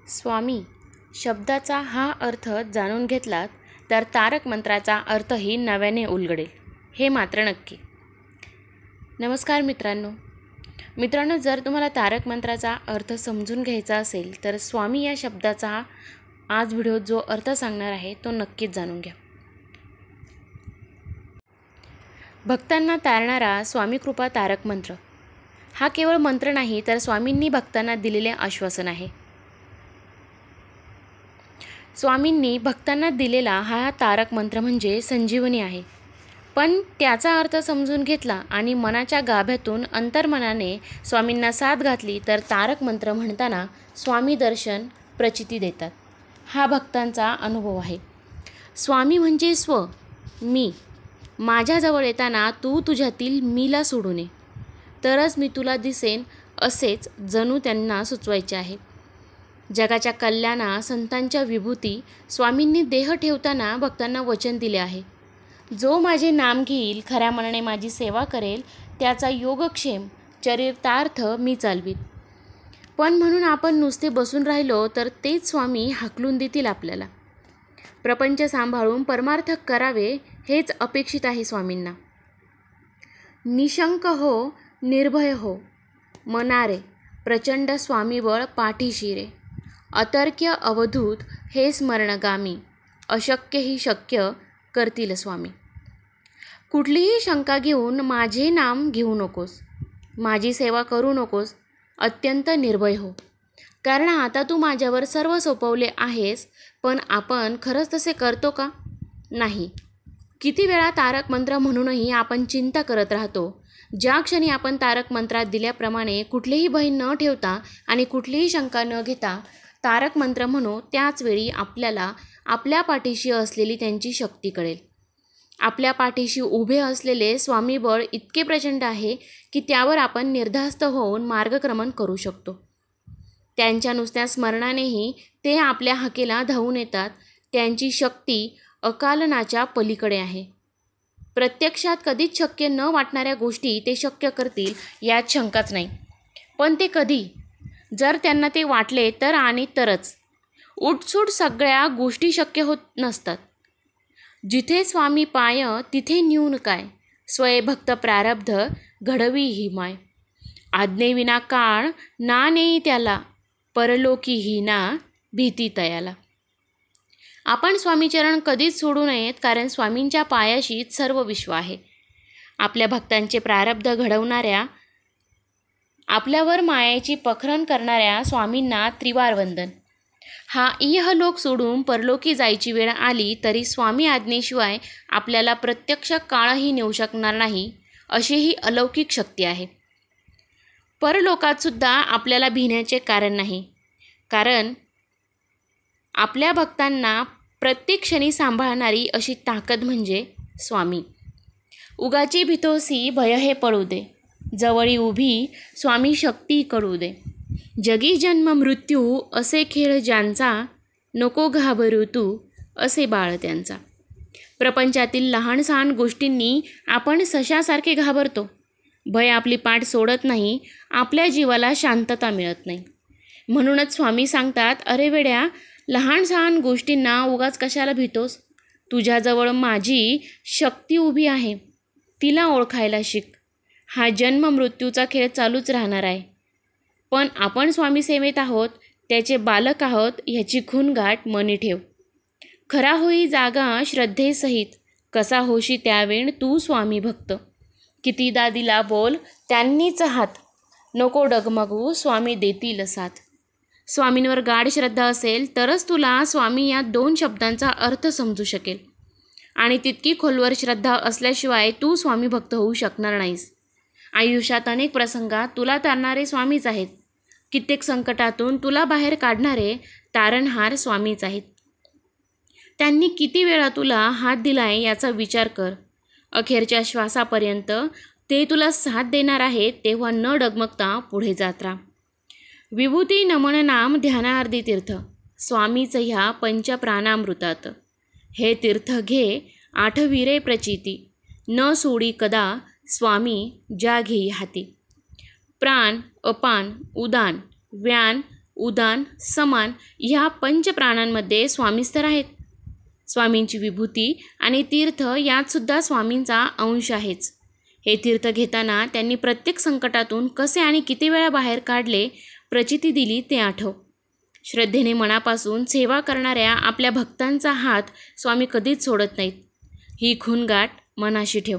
स्वामी शब्दाचा हा अर्थ जाणून घेतलात तर तारक मंत्राचा अर्थही नव्याने उलगडेल, हे मात्र नक्की. नमस्कार मित्रांनो, जर तुम्हाला तारक मंत्राचा अर्थ समजून घ्यायचा असेल तर स्वामी या शब्दाचा आज व्हिडिओ जो अर्थ सांगणार आहे तो नक्कीच जाणून घ्या. भक्तांना तारणारा स्वामी कृपा तारक मंत्र हा केवळ मंत्र नाही तर स्वामींनी भक्तांना दिलेले आश्वासन आहे. स्वामींनी भक्तांना दिलेला हा तारक मंत्र म्हणजे संजीवनी आहे. पण त्याचा अर्थ समजून घेतला आणि मनाच्या गाभ्यातून अंतर्मनाने स्वामींना साथ घातली तर तारक मंत्र म्हणताना स्वामी दर्शन प्रचिती देतात. हा भक्तांचा अनुभव आहे. स्वामी म्हणजे स्व, मी. माझ्याजवळ येताना तू तुझ्यातील मीला सोडून ये, तरच मी तुला दिसेन, असेच जणू त्यांना सुचवायचे आहे. जगाच्या कल्याणा संतांच्या विभूती स्वामींनी देह ठेवताना भक्तांना वचन दिले आहे. जो माझे नाम घेईल, खऱ्या मनाने माझी सेवा करेल, त्याचा योगक्षेम चरितार्थ मी चालवीत. पण म्हणून आपण नुसते बसून राहिलो तर तेच स्वामी हाकलून देतील आपल्याला. प्रपंच सांभाळून परमार्थ करावे हेच अपेक्षित आहे स्वामींना. निशंक हो, निर्भय हो, मनारे प्रचंड स्वामीबळ पाठीशी रे. अतर्क्य अवधूत हे स्मरणगामी, अशक्य ही शक्य करतील स्वामी. कुठलीही शंका घेऊन माझे नाम घेऊ नकोस, माझी सेवा करू नकोस, अत्यंत निर्भय हो. कारण आता तू माझ्यावर सर्व सोपवले आहेस, पण आपण खरंच तसे करतो का? नाही. किती वेळा तारक मंत्र म्हणूनही आपण चिंता करत राहतो. ज्या क्षणी आपण तारक मंत्रात दिल्याप्रमाणे कुठलीही भय न ठेवता आणि कुठलीही शंका न घेता तारक मंत्र म्हणू, त्याच वेळी आपल्याला आपल्या पाठीशी असलेली त्यांची शक्ती कळेल. आपल्या पाठीशी उभे असलेले स्वामीबळ इतके प्रचंड आहे की त्यावर आपण निर्धास्त होऊन मार्गक्रमण करू शकतो. त्यांच्या नुसत्या स्मरणानेही ते आपल्या हाकेला धावून येतात. त्यांची शक्ती अकालनाच्या पलीकडे आहे. प्रत्यक्षात कधीच शक्य न वाटणाऱ्या गोष्टी ते शक्य करतील यात शंकाच नाही. पण ते कधी? जर त्यांना ते वाटले तर आणि तरच. उठसूट सगळ्या गोष्टी शक्य होत नसतात. जिथे स्वामी पाय तिथे न्यून काय, स्वयंभक्त प्रारब्ध घडवी ही माय. आज्ञेविना काळ ना नेई त्याला, परलोकी ही ना भीती तयाला. आपण स्वामीचरण कधीच सोडू नयेत, कारण स्वामींच्या पायाशीच सर्व विश्व आहे. आपल्या भक्तांचे प्रारब्ध घडवणाऱ्या, आपल्यावर मायेची पखरण करणाऱ्या स्वामींना त्रिवार वंदन. हा इहलोक सोडून परलोकी जायची वेळ आली तरी स्वामी आज्ञेशिवाय आपल्याला प्रत्यक्ष काळही नेऊ शकणार नाही, अशी ही अलौकिक शक्ती आहे. परलोकात सुद्धा आपल्याला भिण्याचे कारण नाही, कारण आपल्या भक्तांना प्रत्येक क्षणी सांभाळणारी अशी ताकद म्हणजे स्वामी. उगाची भीतोसी भय हे पळू दे, जवळी उभी स्वामी शक्ती कळू दे. जगी जन्म मृत्यू असे खेळ ज्यांचा, नको घाबरू तू असे बाळ त्यांचा. प्रपंचातील लहान सहान गोष्टींनी आपण सशासारखे घाबरतो. भय आपली पाठ सोडत नाही, आपल्या जीवाला शांतता मिळत नाही. म्हणूनच स्वामी सांगतात, अरे वेड्या, लहान सहान गोष्टींना उगाच कशाला भीतोस? तुझ्याजवळ माझी शक्ती उभी आहे, तिला ओळखायला शिक. हा जन्म मृत्यूचा खेळ चालूच राहणार आहे. पण आपण स्वामी सेवेत आहोत, त्याचे बालक आहोत, ह्याची खूणगाठ मनी ठेव. खरा होई जागा श्रद्धेसहित, कसा होशी त्यावेळ तू स्वामी भक्त. कितीदा दिला बोल त्यांनीच हात, नको डगमगू स्वामी देतील साथ. स्वामींवर गाढ श्रद्धा असेल तरच तुला स्वामी या 2 शब्दांचा अर्थ समजू शकेल. आणि तितकी खोलवर श्रद्धा असल्याशिवाय तू स्वामी भक्त होऊ शकणार नाहीस. आयुष्यात अनेक प्रसंगात तुला तारणारे स्वामीच आहेत. कित्येक संकटातून तुला बाहेर काढणारे तारणहार स्वामीच आहेत. त्यांनी किती वेळा तुला हात दिलाय याचा विचार कर. अखेरच्या श्वासापर्यंत ते तुला साथ देणार आहेत, तेव्हा न डगमगता पुढे जात राहा. विभूती नमन नाम ध्यानार्धी तीर्थ, स्वामीच ह्या पंचप्राणामृतात. हे तीर्थ घे आठविरे प्रचिती, न सोडी कदा स्वामी ज्या घेई हाती. प्राण अपान उदान व्यान उदान, समान ह्या पंचप्राणांमध्ये स्वामीच तर आहेत. स्वामींची विभूती आणि तीर्थ यातसुद्धा स्वामींचा अंश आहेच. हे तीर्थ घेताना त्यांनी प्रत्येक संकटातून कसे आणि किती वेळा बाहेर काढले, प्रचिती दिली ते आठव. श्रद्धेने मनापासून सेवा करणाऱ्या आपल्या भक्तांचा हात स्वामी कधीच सोडत नाहीत. ही खूणगाठ मनाशी ठेव.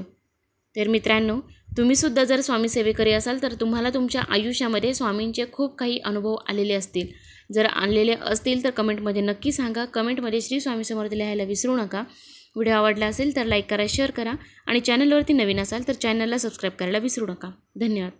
तर मित्रांनो, तुम्हीसुद्धा जर स्वामी सेवेकरी असाल तर तुम्हाला तुमच्या आयुष्यामध्ये स्वामींचे खूप काही अनुभव आलेले असतील. जर आणलेले असतील तर कमेंटमध्ये नक्की सांगा. कमेंटमध्ये श्री स्वामी समर्थ लिहायला विसरू नका. व्हिडिओ आवडला असेल तर लाईक करा, शेअर करा आणि चॅनलवरती नवीन असाल तर चॅनलला सबस्क्राईब करायला विसरू नका. धन्यवाद.